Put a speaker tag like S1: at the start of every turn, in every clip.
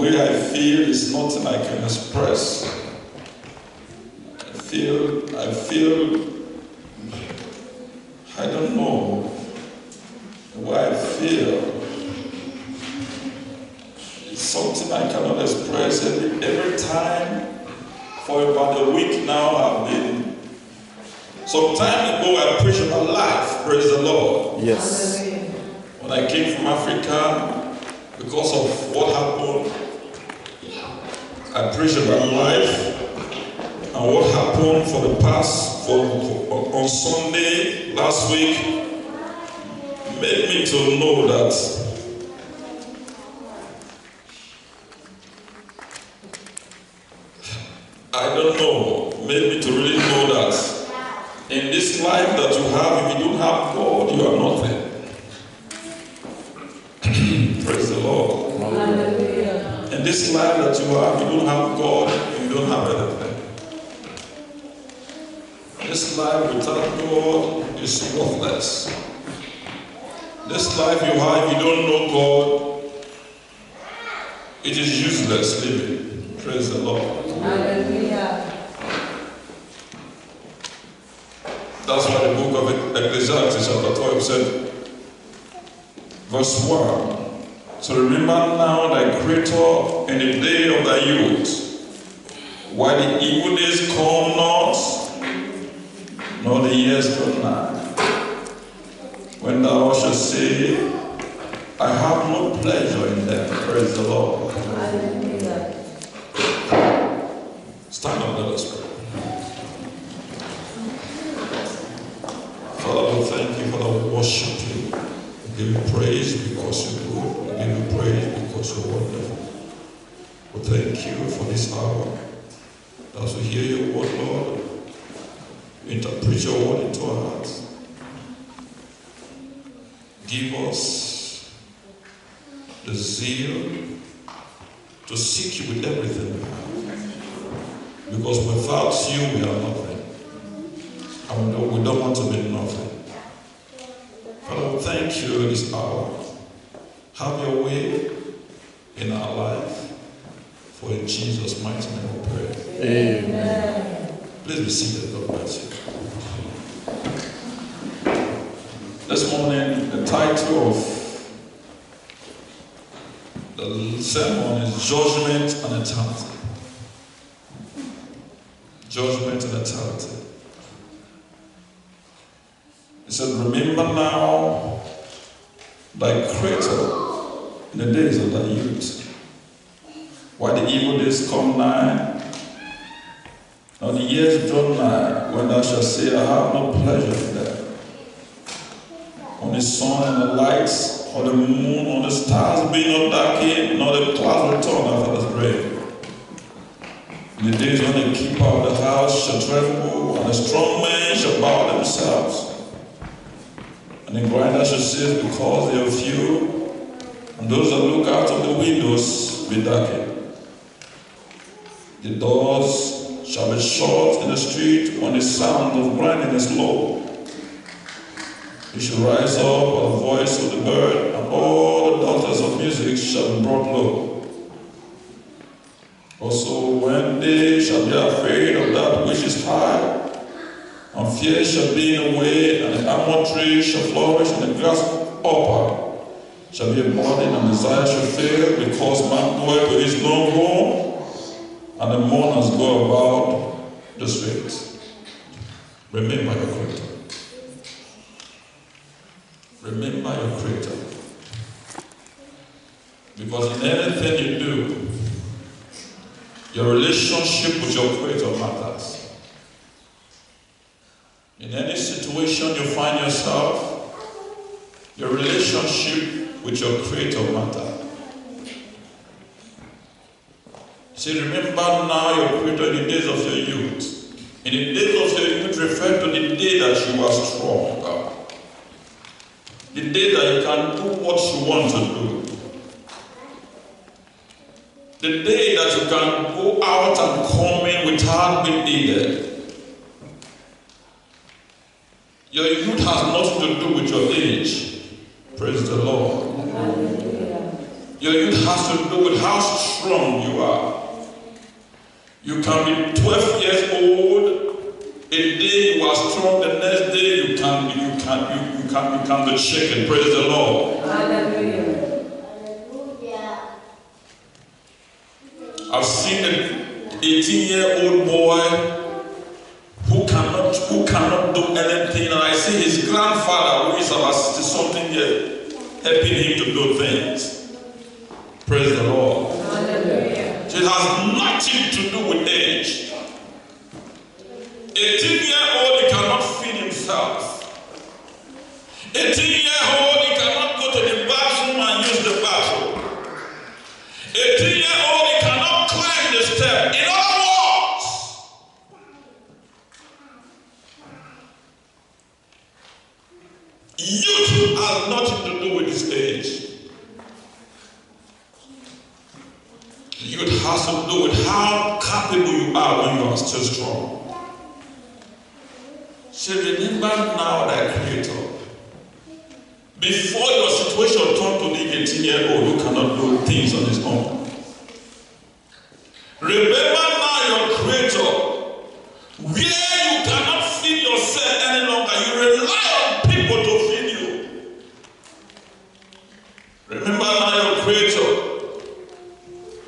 S1: way I feel is nothing I can express. I feel, I don't know, the way I feel. It's something I cannot express. Every time, for about a week now, I've been, some time ago I preached about life, praise the Lord.
S2: Yes.
S1: When I came from Africa, because of what happened, I preached about life. And what happened for the past, on Sunday, last week, made me to know that I don't know, made me to really know that in this life that you have, if you don't have God, you are nothing. Praise the Lord.
S2: Hallelujah.
S1: In this life that you have, you don't have God, you don't have anything. This life without God is worthless. This life you have, if you don't know God, it is useless living. Praise the Lord.
S2: Hallelujah.
S1: That's why the book of Ecclesiastes chapter 12 said, verse 1, so remember now thy Creator in the day of thy youth, while the evil days come not, nor the years draw nigh, when thou shalt say, I have no pleasure in them. Praise the Lord.
S2: Hallelujah.
S1: Stand up, let us pray. Father, we thank you, Father, we worship you. We give you praise because you're good. We give you praise because you're wonderful. We thank you for this hour. As we hear your word, Lord, interpret your word into our hearts. Give us the zeal to seek you with everything we have. Because without you, we are nothing. And we don't want to be nothing. Father, we thank you this hour. Have your way in our life. For in Jesus' mighty name we pray.
S2: Amen.
S1: Please be seated. God bless you. This morning, the title of the sermon is Judgment and Eternity. Judgment and Eternity. It said, remember now thy Creator in the days of thy youth, while the evil days come nigh, now the years draw nigh, when thou shalt say, I have no pleasure in them. On the sun and the lights, or the moon, or the stars be not darkened, nor the clouds return after the rain. In the days when the keeper of the house shall tremble, and the strong men shall bow themselves, and the grinder shall cease because they are few, and those that look out of the windows be darkened. The doors shall be shut in the street when the sound of grinding is low. You shall rise up at the voice of the bird, and all the daughters of music shall be brought low. Also, when they shall be afraid of that which is high, and fear shall be in the way, and the almond tree shall flourish, and the grasshopper shall be a burden, and desire shall fail, because man goeth to his own home, and the mourners go about the streets. Remember your Creator. Remember your Creator. Because in anything you do, your relationship with your Creator matters. In any situation you find yourself, your relationship with your Creator matters. See, remember now your Creator in the days of your youth. In the days of your youth, refer to the day that you are strong. The day that you can do what you want to do. The day that you can go out and come in without being needed. Your youth has nothing to do with your age. Praise the Lord.
S2: Hallelujah.
S1: Your youth has to do with how strong you are. You can be 12 years old. A day you are strong, the next day you can be shaken. Praise the Lord.
S2: Hallelujah.
S1: I've seen an 18-year-old boy who cannot do anything, and I see his grandfather, who is about 60-something years, helping him to do things. Praise the Lord.
S2: Hallelujah.
S1: So it has nothing to do with age. 18-year-old, he cannot feed himself. 18-year-old, he cannot go to the bathroom and use the bathroom. 18-year-old, he cannot climb the step. In other words, youth has nothing to do with his age. Youth has to do with how capable you are when you are still strong. So remember now thy Creator. Before your situation turned to the 18-year-old who cannot do things on his own. Remember now your Creator. Where you cannot feed yourself any longer, you rely on people to feed you. Remember now your Creator.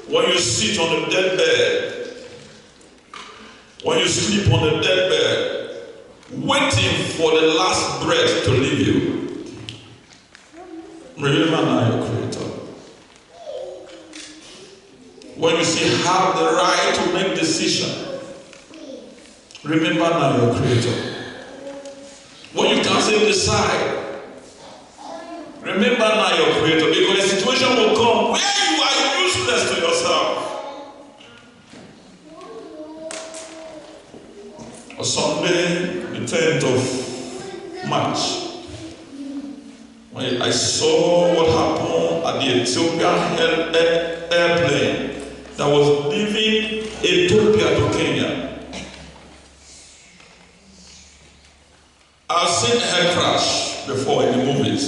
S1: When you sit on the deathbed, when you sleep on the deathbed, waiting for the last breath to leave you. Remember now your Creator. When you say have the right to make decisions, remember now your Creator. When you can't say decide, remember now your Creator, because a situation will come where you are useless to yourself. On Sunday, the 10th of March, when I saw what happened at the Ethiopian airplane that was leaving Ethiopia to Kenya. I've seen air crash before in the movies.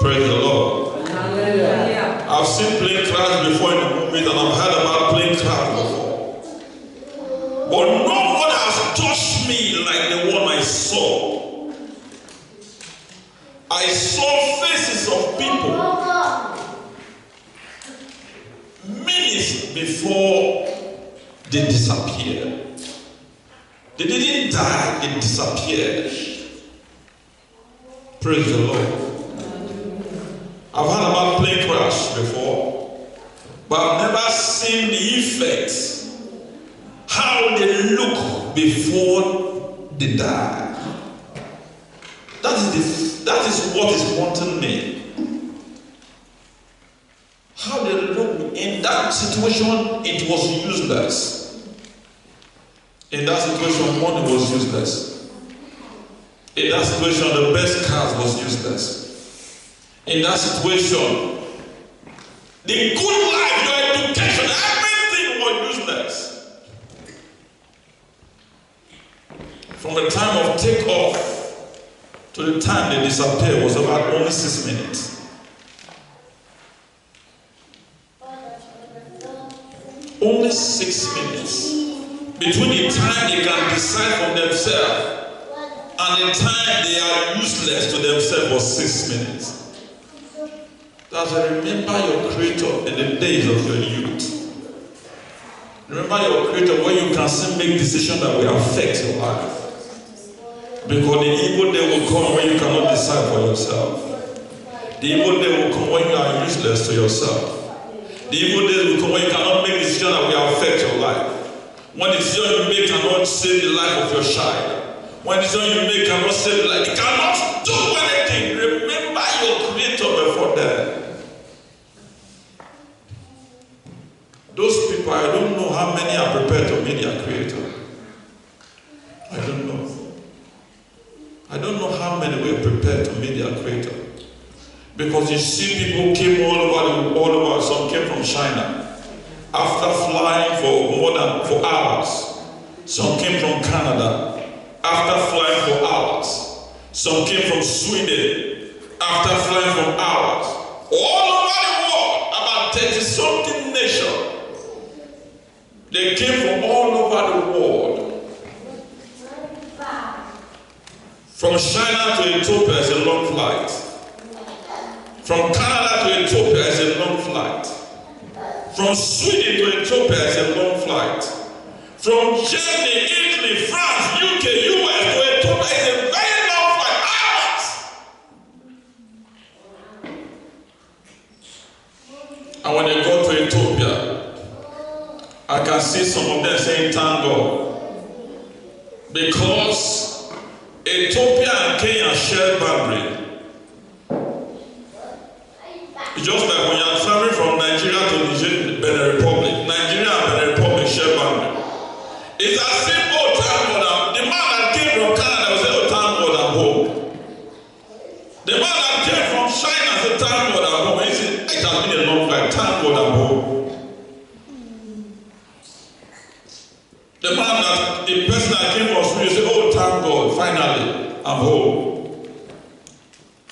S1: Praise the Lord.
S2: Hallelujah.
S1: I've seen plane crash before in the movies, and I've heard about plane crash before. But no one has touched me like the one I saw. I saw faces of people minutes before they disappeared. They didn't die, they disappeared. Praise the Lord. I've heard about plane crash before, but I've never seen the effects, how they look before they die. That is what is haunting me. How they look in that situation, it was useless. In that situation, money was useless. In that situation, the best cars was useless. In that situation, the good life, your education, everything was useless. From the time of takeoff to the time they disappeared was about only 6 minutes. Only 6 minutes. Between the time they can decide for themselves and the time they are useless to themselves was 6 minutes. That's why remember your Creator in the days of your youth. Remember your Creator when you can still make decisions that will affect your life. Because the evil day will come when you cannot decide for yourself. The evil day will come when you are useless to yourself. The evil days will come when you cannot make decisions that will affect your life. When the decision you make cannot save the life of your child. When the decision you make cannot save the life, you cannot do anything. Remember your Creator before that. Those people, I don't know how many are prepared to meet their Creator. I don't know. I don't know how many were prepared to meet their Creator. Because you see people came all over, some came from China. After flying for hours. Some came from Canada. After flying for hours. Some came from Sweden. After flying for hours. All over They came from all over the world. From China to Ethiopia is a long flight. From Canada to Ethiopia is a long flight. From Sweden to Ethiopia is a long flight. From Germany, Italy, France, UK, US to Ethiopia is a very long flight. Hours! And when they go to Ethiopia, I can see some of them saying thank God. Because Ethiopia and Kenya share boundary. It's just like when you're traveling from Nigeria to Benin Republic. Nigeria and Benin Republic share boundary. It's as if, oh, thank God, the man that came from Canada will say, oh, thank God, I'm home. The man that came from China said, thank God, I'm home. He said, it has been a long flight, thank God, I'm home. The person that came from Sweden said, oh, thank God, finally, I'm home.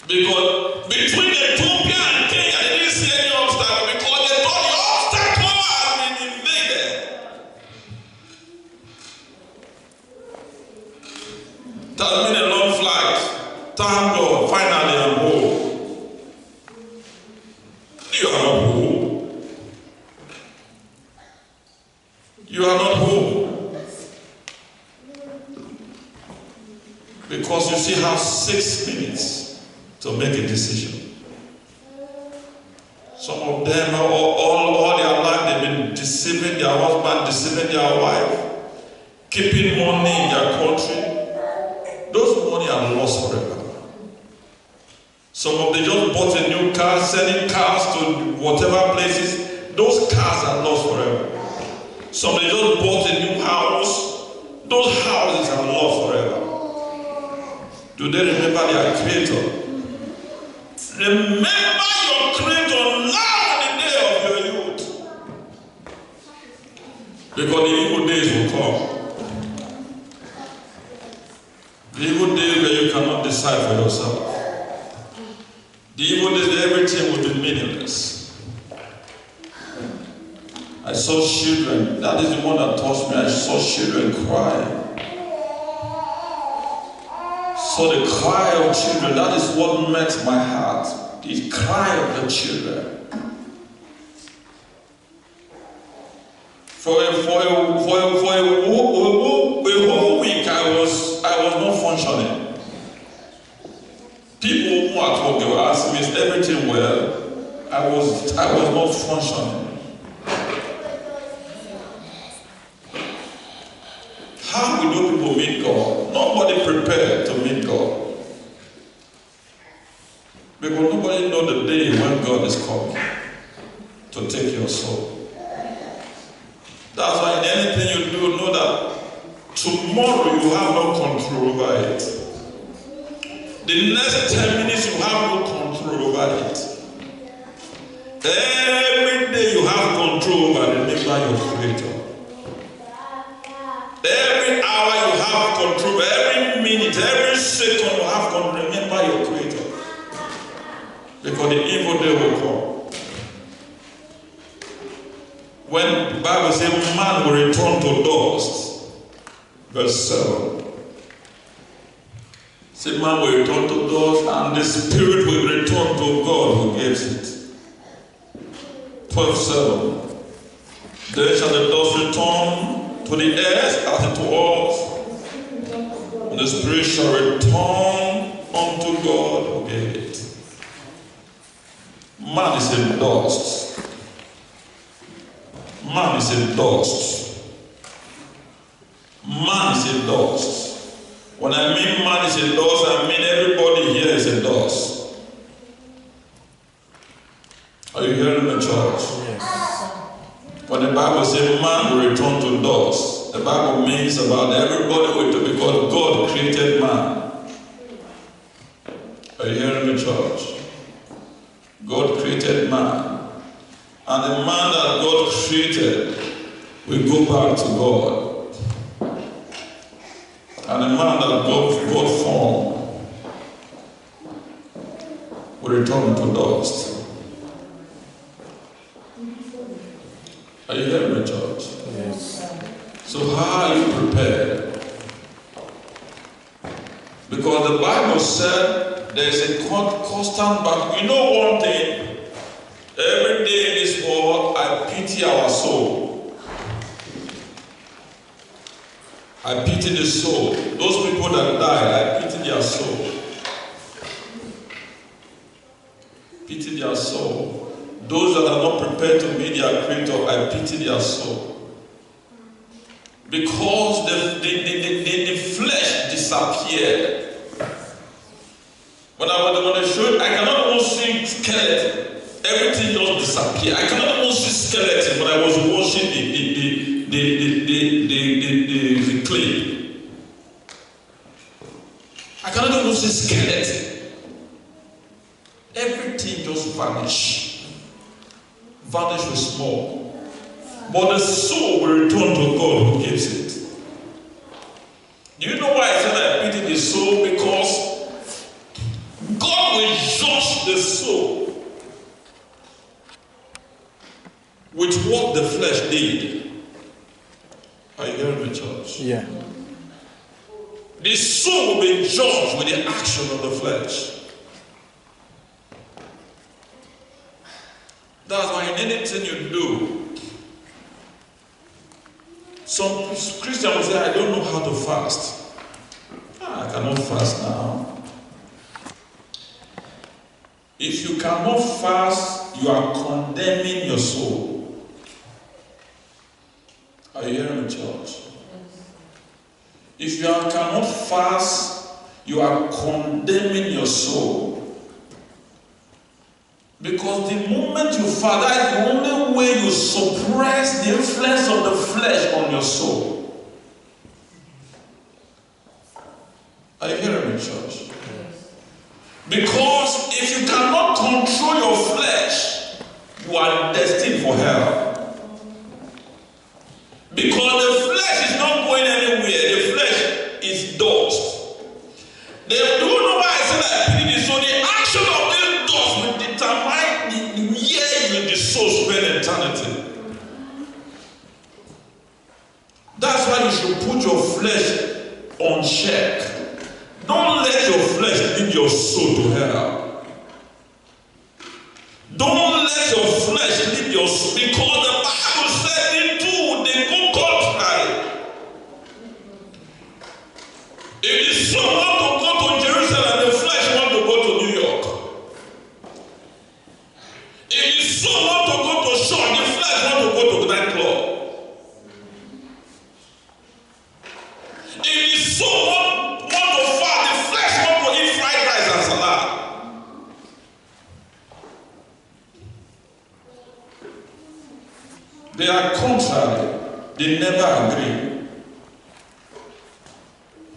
S1: Because between Ethiopia and Kenya, they didn't see any obstacle because they thought the obstacle had been invaded. That has been a long flight. Thank God, finally, I'm home. You are not home. You are not home. Because you still have 6 minutes to make a decision. Some of them, all their life, they've been deceiving their husband, deceiving their wife, keeping money in their country. Those money are lost forever. Some of them just bought a new car, selling cars to whatever places. Those cars are lost forever. Some of them just bought a new house. Those houses are lost forever. Do they remember their Creator? Remember your Creator now in the day of your youth. Because the evil days will come. The evil days where you cannot decide for yourself. The evil days where everything will be meaningless. I saw children. That is the one that touched me. I saw children crying. So the cry of children, that is what met my heart. The cry of the children. For a whole week, I was not functioning. People who at work, they were asking me, is everything well? I was not functioning. How will those people meet God? Nobody prepared to meet God. Because nobody knows the day when God is coming to take your soul. That's why in anything you do, know that tomorrow you have no control over it. The next 10 minutes you have no control over it. Every day you have control over the name of your Creator. Every hour you have control, every minute, every second you have control. Remember your Creator. Because the evil day will come. When the Bible says man will return to dust, verse 7. Say man will return to dust and the spirit will return to God who gives it. 12:7. Then shall the dust return to the earth as it was, and the spirit shall return unto God who gave it. Man is in dust. Man is in dust. Man is in dust. When I mean man is in dust, I mean everybody here is in dust. Are you hearing me, church?
S3: Yes.
S1: When the Bible says man will return to dust, the Bible means about everybody will do because God created man. Are you hearing me, church? God created man. And the man that God created will go back to God. And the man that God formed will return to dust. Are you hearing me, church?
S3: Yes.
S1: So how are you prepared? Because the Bible said there's a constant battle. You know one thing, every day in this world I pity our soul. I pity the soul. Those people that died, I pity their soul. Pity their soul. Those that are not prepared to meet their Creator, I pity their soul. Because the flesh disappeared. When I showed, I cannot even see skeleton. Everything just disappeared. I cannot even see skeleton when I was watching the clip. I cannot even see skeleton. Everything just vanished. Vanish was small. But the soul will return to God who gives it. Do you know why I said I pity the soul? Because God will judge the soul with what the flesh did. Are you hearing me, church?
S3: Yeah.
S1: The soul will be judged with the action of the flesh. That's why in anything you do, some Christians will say, I don't know how to fast. I cannot fast now. If you cannot fast, you are condemning your soul. Are you hearing me, church? If you cannot fast, you are condemning your soul. Because the moment you fast, that's the only way you suppress the influence of the flesh on your soul. Are you hearing me, church? Because if you cannot control your flesh, you are destined for hell. Because the flesh is not going anywhere. The flesh is dust. They don't know why I said that. So the action of this dust will determine the year the soul spend eternity. That's why you should put your flesh on check. Don't let your flesh lead your soul to hell. Don't let your flesh lead your soul, because the Bible said in two, they go contrary. If the soul want to go to Jerusalem, the flesh want to go to New York. If the soul want to go to shore, the flesh want to go to the nightclub. If the soul want to fast, the flesh want to eat fried rice and salad. They are contrary. They never agree.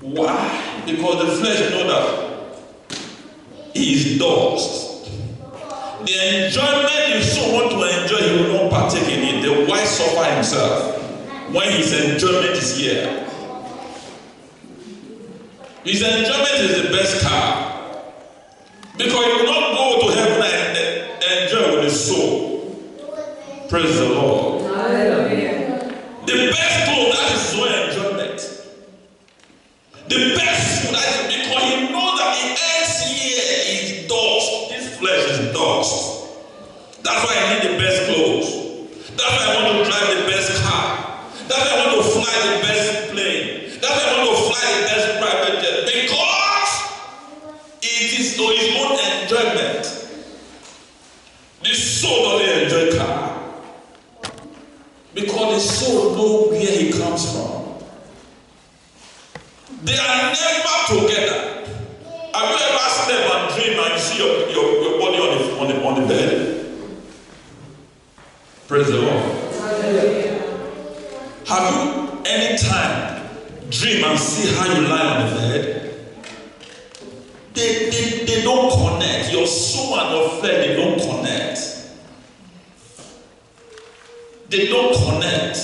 S1: Why? Because the flesh knows that he is dust. The enjoyment you so want to enjoy, he will not partake in it. The wise suffer himself when his enjoyment is here. His enjoyment is the best car. Because you will not go to heaven and enjoy with his soul. Praise the Lord.
S2: Hallelujah.
S1: The best clothes, that is so enjoyment. The best food, that is because he knows that the earth here is dust. This flesh is dust. That's why I need the best clothes. That's why I want to drive the best car. That's why I want to fly the best plane. That's why I want to fly the best private jet. Because it is to his own enjoyment. The soul doesn't enjoy car. Because the soul knows where he comes from. They are never together. Have you ever slept and dreamed and you see your body on the bed? Praise the Lord.
S2: Hallelujah.
S1: Have you any time dream and see how you lie on the bed? They don't connect. Your soul and your flesh, they don't connect. They don't connect.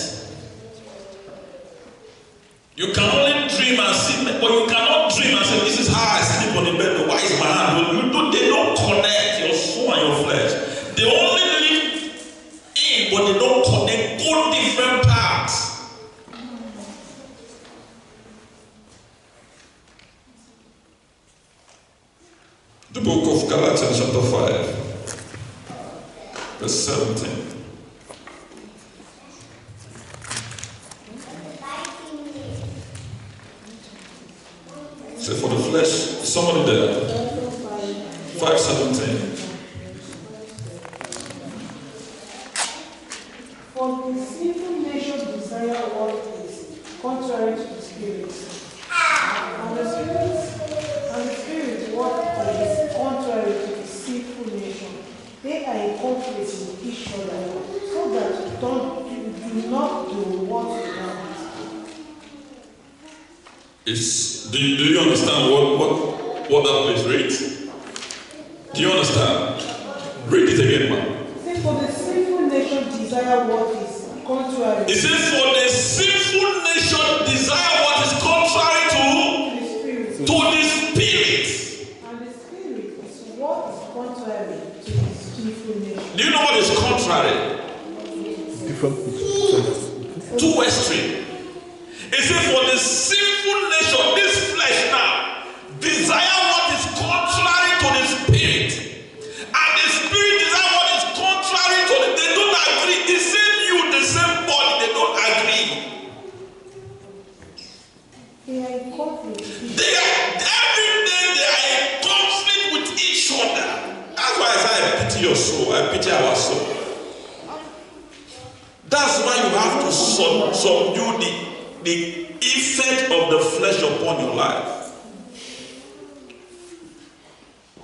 S1: You can only dream and see, but you cannot dream and say, this is how I sleep on the bed. Why is my hand? They don't connect, your soul and your flesh. They only live in, but they don't connect. Go different paths. verse 17. Say for the flesh, somebody there. 5:17.
S3: For the sinful nature desire what is contrary to the spirit, and the spirit what is contrary to the sinful nature. They are in conflict with each other, so that you do not do what you want.
S1: Do you understand what that place reads? Do you understand? Read it again, man.
S3: Say for the sinful nature desire what is contrary.
S1: It says for the sinful nature desire what is contrary to the spirit.
S3: And the spirit is what is contrary to the sinful nature.
S1: Do you know what is contrary?
S4: Different.
S1: Two extremes. It says for the sinful nature, this flesh now, desire what is contrary to the spirit. And the spirit desire what is contrary to the, they don't agree. The same you, the same body, they don't agree.
S3: They are in conflict.
S1: Every day they are in conflict with each other. That's why I say I pity your soul, I pity our soul. That's why you have to subdue the effect of the flesh upon your life.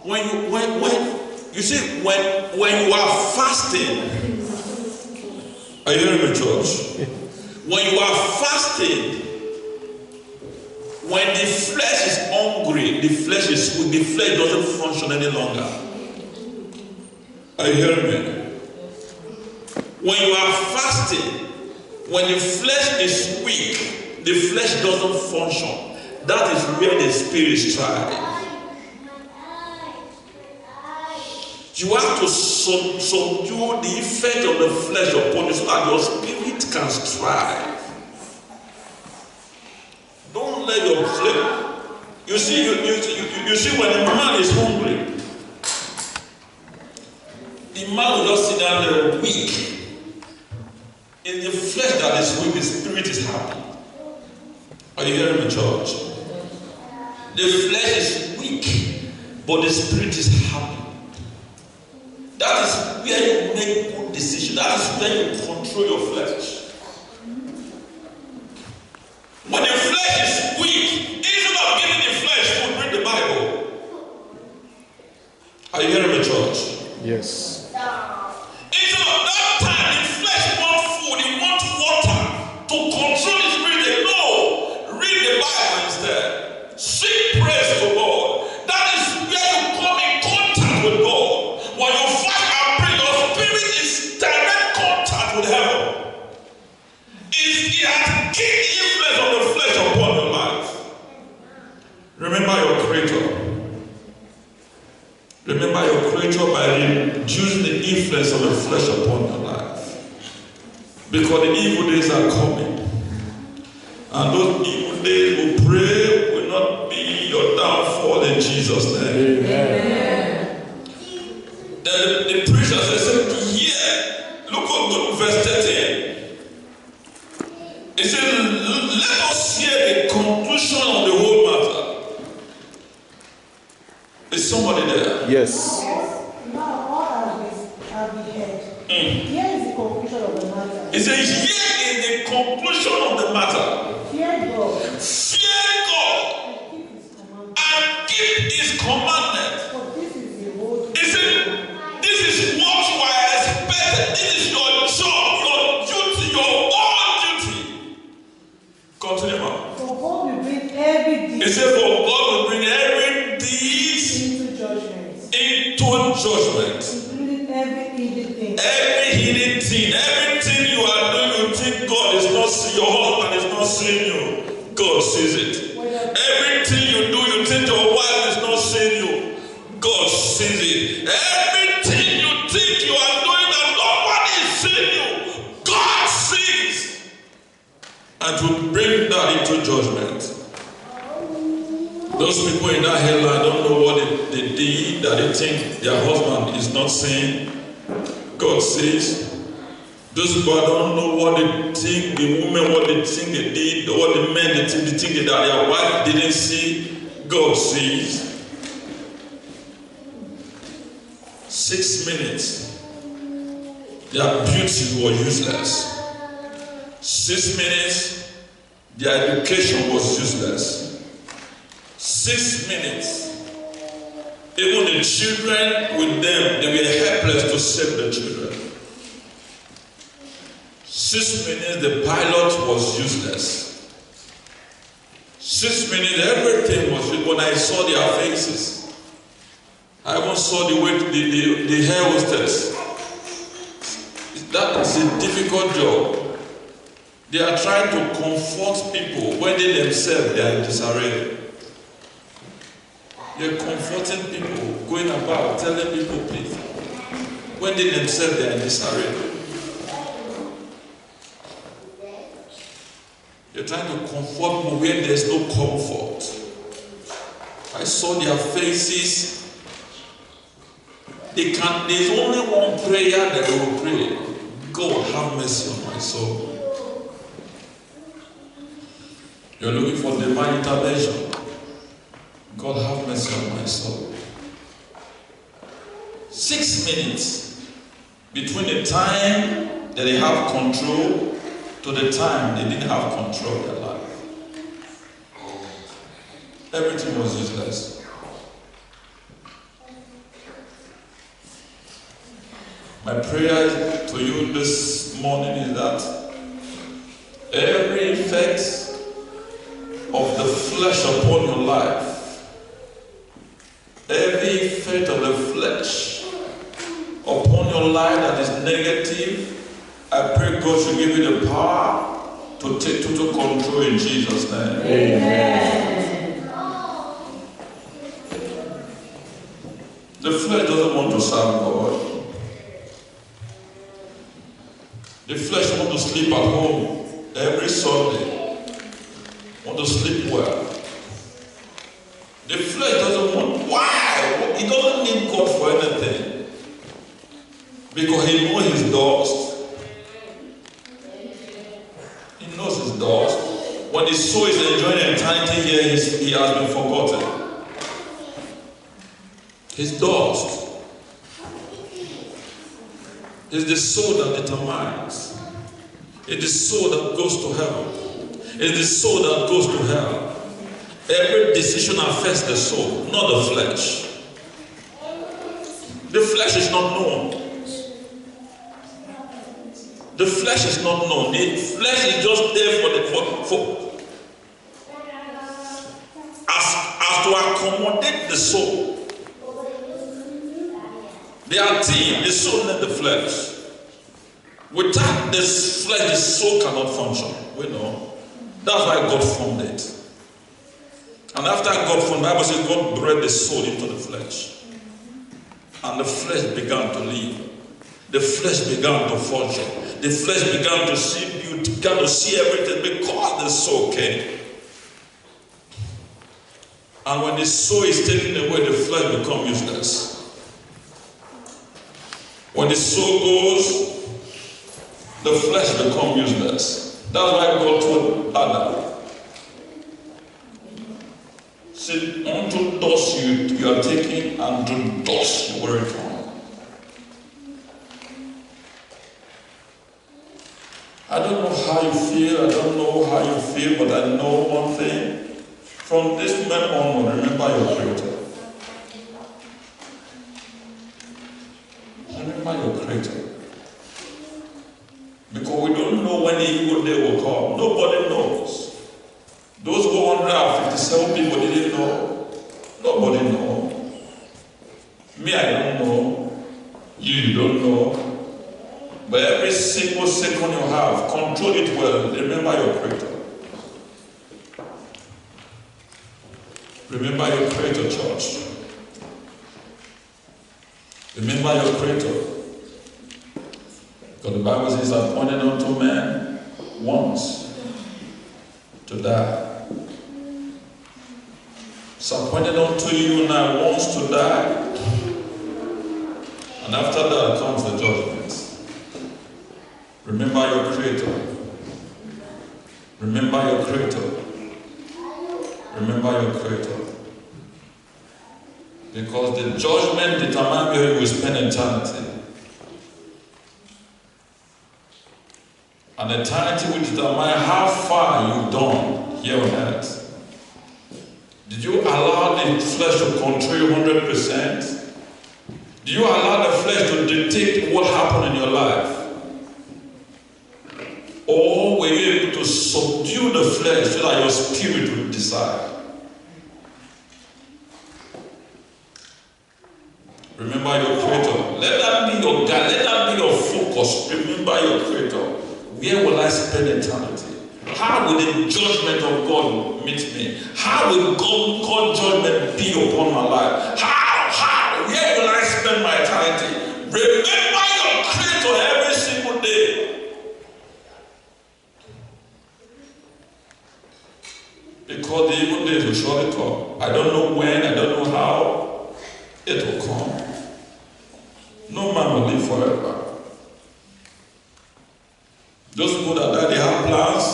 S1: When you are fasting, are you hearing me, church? When you are fasting, when the flesh is hungry, the flesh is weak, the flesh doesn't function any longer. Are you hearing me? When you are fasting, when the flesh is weak, the flesh doesn't function. That is where the spirit strives. You have to subdue the effect of the flesh upon you so that your spirit can strive. Don't let your flesh. You see, you see when a man is hungry, the man will just sit down there weak. In the flesh that is weak, the spirit is happy. Are you hearing me, church? The flesh is weak, but the spirit is happy. That is where you make good decisions. That is where you control your flesh. When the flesh is weak, instead of giving the flesh food, read the Bible. Are you hearing me, church?
S4: Yes.
S1: Instead of that time, the flesh wants food, it wants water to control the spirit. No, read the Bible instead. Seek praise to God. That is where you come in contact with God. When you fast and pray, your spirit is direct contact with heaven. It has gained the influence of the flesh upon your life. Remember your Creator. Remember your Creator by reducing the influence of the flesh upon your life. Because the evil days are coming. And those evil days, we pray, will not be your downfall in Jesus' name.
S4: Amen.
S1: Then the preacher said, yeah, look at verse 13. He said, let us hear the conclusion of the whole matter. Is somebody there?
S4: Yes.
S3: Now all have been heard. Here is the conclusion of the matter.
S1: He says, here is the conclusion of the matter.
S3: Fear God.
S1: Fear God and keep His commandments.
S3: For this is the whole
S1: He said, this is what you are expected. This is your job, your duty, your own duty. Continue on.
S3: For God will bring every
S1: He
S3: deed
S1: said, for God will bring every deed
S3: into judgment,
S1: into judgment.
S3: including every hidden thing.
S1: Every hidden thing, everything you are doing, you think God is not seeing, your husband is not seeing you. God sees it. Everything you do, you think your wife is not seeing you. God sees it. Everything you think you are doing that nobody is seeing you, God sees. And to bring that into judgment. Those people in that hell, I don't know what they did that they think their husband is not seeing. God God says. Those people don't know what they think, the women, what they think they did, what the men, they think that their wife didn't see, God sees. 6 minutes, their beauty was useless. 6 minutes, their education was useless. 6 minutes, even the children with them, they were helpless to save the children. 6 minutes, the pilot was useless. 6 minutes, everything was useless. When I saw their faces, I even saw the way the hair hostess. That is a difficult job. They are trying to comfort people when they themselves they are in disarray. They are comforting people, going about, telling people please. When they themselves they are in disarray. They're trying to comfort people where there's no comfort. I saw their faces. There's only one prayer that they will pray. God, have mercy on my soul. You're looking for divine intervention. God, have mercy on my soul. 6 minutes between the time that they have control to the time they didn't have control of their life. Everything was useless. My prayer to you this morning is that every effect of the flesh upon your life, every effect of the flesh upon your life that is negative, I pray God should give you the power to take total control in Jesus' name.
S2: Amen.
S1: The flesh doesn't want to serve God. The flesh wants to sleep at home every Sunday. Want to sleep well. The flesh doesn't want. Why? He doesn't need God for anything. Because he knows his dust. He knows his dust. When his soul is enjoying eternity here, he has been forgotten. His dust. It's the soul that determines. It's the soul that goes to heaven. It's the soul that goes to hell. Every decision affects the soul, not the flesh. The flesh is not known. The flesh is not known. The flesh is just there as to accommodate the soul. They are team, the soul and the flesh. Without this flesh, the soul cannot function. We know. That's why God formed it. And after God formed, the Bible says God bred the soul into the flesh. And the flesh began to live. The flesh began to function. The flesh began to see beauty, began to see everything because the soul came. And when the soul is taken away, the flesh becomes useless. When the soul goes, the flesh becomes useless. That's why God told Adam, say, unto dust you are taking, and to dust you will return. I don't know how you feel, but I know one thing. From this moment onward, remember your Creator. Remember your Creator. Because we don't know when the evil day will come. Nobody knows. Those 157 people didn't know. Nobody knows. Me, I don't know. You don't know. But every single second you have, control it well. Remember your Creator. Remember your Creator, church. Remember your Creator. Because the Bible says, appointed unto man once to die. It's appointed unto you now once to die. And after that comes the judgment. Creator. Remember your Creator. Remember your Creator. Because the judgment determines where you will spend eternity. And eternity will determine how far you've done here on earth. Did you allow the flesh to control you 100%? Do you allow the flesh to dictate what happened in your life? Or were you able to subdue the flesh so that your spirit would decide? Remember your Creator. Let that be your guide. Let that be your focus. Remember your Creator. Where will I spend eternity? How will the judgment of God meet me? How will God's judgment be upon my life? How? Where will I spend my eternity? Remember your Creator every single day. Because the evil days will surely come. I don't know when, I don't know how. It will come. No man will live forever. Those people that die, they have plans.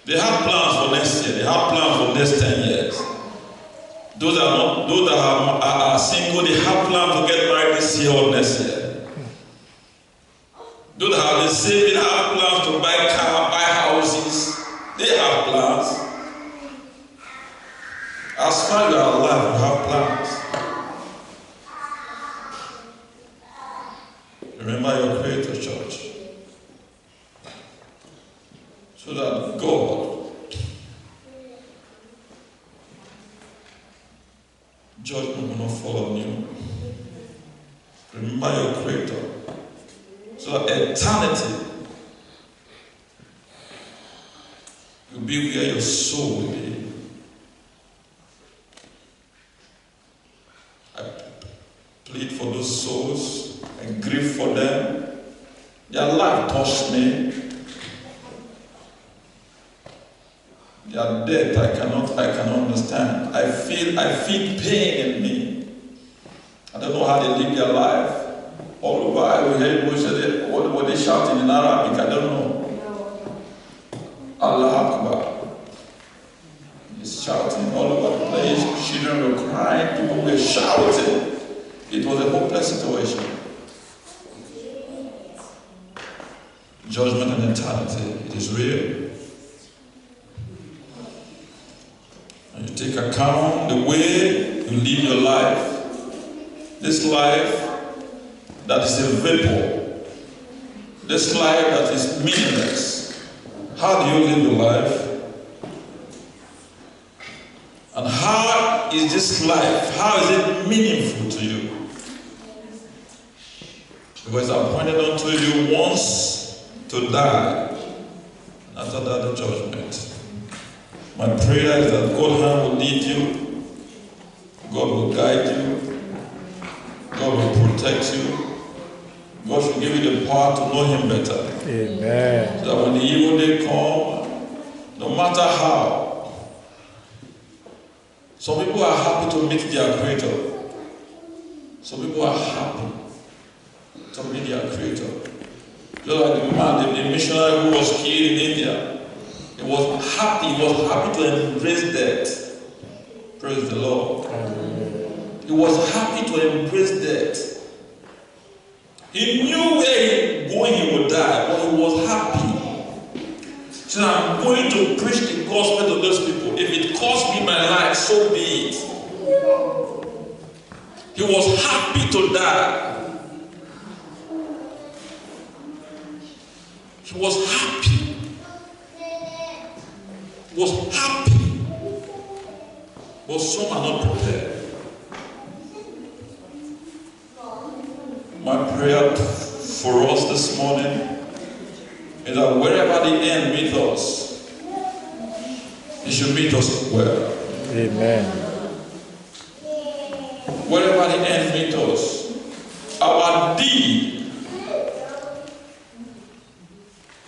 S1: They have plans for next year. They have plans for next 10 years. Those that are single, they have plans to get married this year or next year. Those that have been saving have plans to buy cars, buy houses. They have plans. As far as you are alive, you have plans. Remember your Creator, church. So that God judgment will not fall on you. Remember your Creator. So that eternity will be where your soul will be. I plead for those souls and grieve for them. Their life touched me. Their death I cannot understand. I feel pain in me. I don't know how they live their life. All over I will hear what were they shouting in Arabic? I don't know. Allah Akbar. He's shouting all over the place. Children were crying. People were shouting. It was a hopeless situation. Judgment and eternity. It is real. And you take account the way you live your life. This life that is a vapor. This life that is meaningless. How do you live your life? And how is this life, how is it meaningful to you? Because I pointed unto you once to die, and after that the judgment. My prayer is that God's hand will lead you, God will guide you, God will protect you, God should give you the power to know Him better.
S4: Amen.
S1: So that when the evil day come, no matter how, some people are happy to meet their Creator. Some people are happy to meet their Creator. Just like the man, the missionary who was killed in India. He was happy to embrace death. Praise the Lord. He was happy to embrace death. He knew where he would die, but he was happy. So I'm going to preach the gospel to those people. If it costs me my life, so be it. He was happy to die. He was happy. Was happy, but some are not prepared. My prayer for us this morning is that wherever the end meets us, it should meet us well.
S4: Amen.
S1: Wherever the end meets us, our deed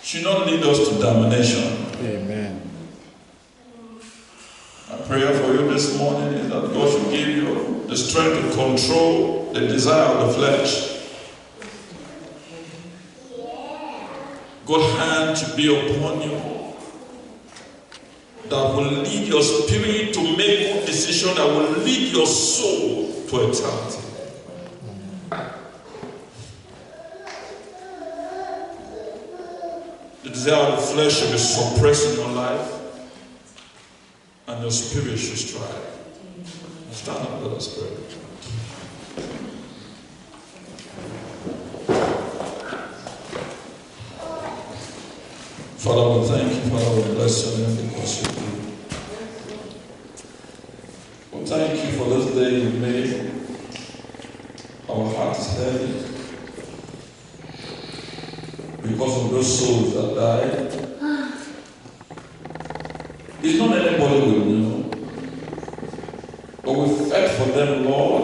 S1: should not lead us to damnation.
S4: Amen.
S1: My prayer for you this morning is that God should give you the strength to control the desire of the flesh. God's hand to be upon you, that will lead your spirit to make good decisions, that will lead your soul to eternity. The desire of the flesh should be suppressed in your life, and your spirit should strive. Stand up, let us pray. Father, we thank you, Father, we bless your name because you do. We thank you for this day you made. Our heart is heavy because of those souls that died. It's not anybody we know, but we fight for them, Lord,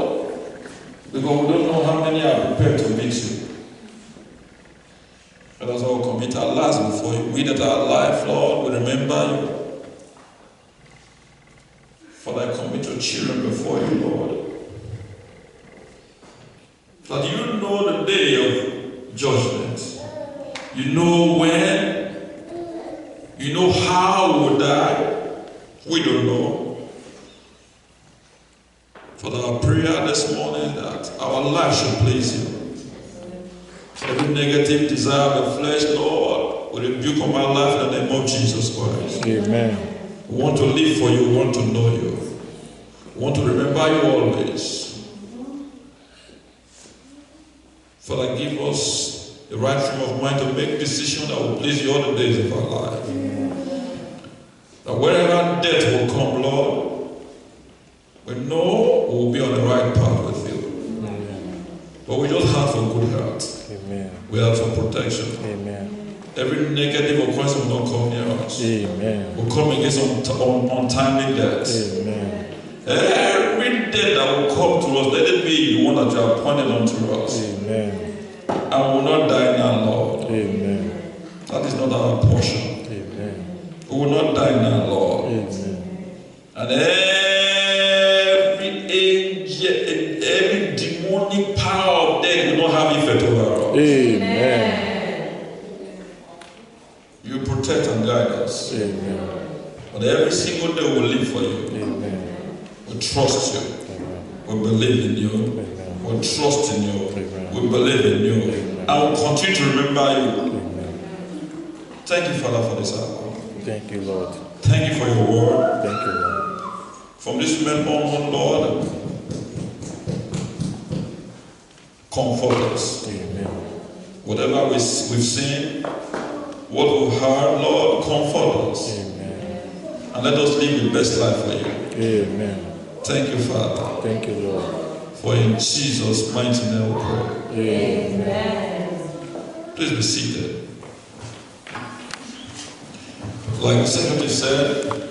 S1: because we don't know how many are prepared to meet you. Let us all commit our lives before you. We that are alive, Lord, we remember you. Father, I commit your children before you, Lord. That you know the day of judgment. You know when. You know how we will die. We don't know. Father, our prayer this morning that our life should please you. Every negative desire of the flesh, Lord, we rebuke on my life in the name of Jesus Christ.
S4: Amen.
S1: We want to live for you, we want to know you. We want to remember you always. Father, give us the right frame of mind to make decisions that will please you all the days of our life. That wherever death will come, Lord, we know we will be on the right path with you. But we just have for good health.
S4: Amen.
S1: We have for protection.
S4: Amen.
S1: Every negative occurrence will not come near us.
S4: Amen.
S1: We'll come against untimely deaths.
S4: Amen.
S1: Every death that will come to us, let it be the one that you have appointed unto us.
S4: Amen.
S1: And we will not die now, Lord.
S4: Amen.
S1: That is not our portion.
S4: Amen.
S1: We will not die now, Lord.
S4: Amen.
S1: And every angel, every demonic power of death will not have effect over us.
S4: Amen.
S1: You protect and guide us.
S4: Amen.
S1: But every single day we will live for you.
S4: Amen.
S1: We trust you.
S4: Amen.
S1: We believe in you.
S4: Amen.
S1: We trust in you.
S4: Amen.
S1: We believe in you.
S4: Amen.
S1: And we'll continue to remember you.
S4: Amen.
S1: Thank you, Father, for this hour.
S4: Thank you, Lord.
S1: Thank you for your word.
S4: Thank you, Lord.
S1: From this moment on, Lord, comfort us.
S4: Amen.
S1: Whatever we've seen, what we've heard, Lord, comfort us.
S4: Amen.
S1: And let us live the best life for you.
S4: Amen.
S1: Thank you, Father.
S4: Thank you, Lord.
S1: For in Jesus' mighty name we pray.
S4: Amen.
S1: Please be seated. Like the secretary said,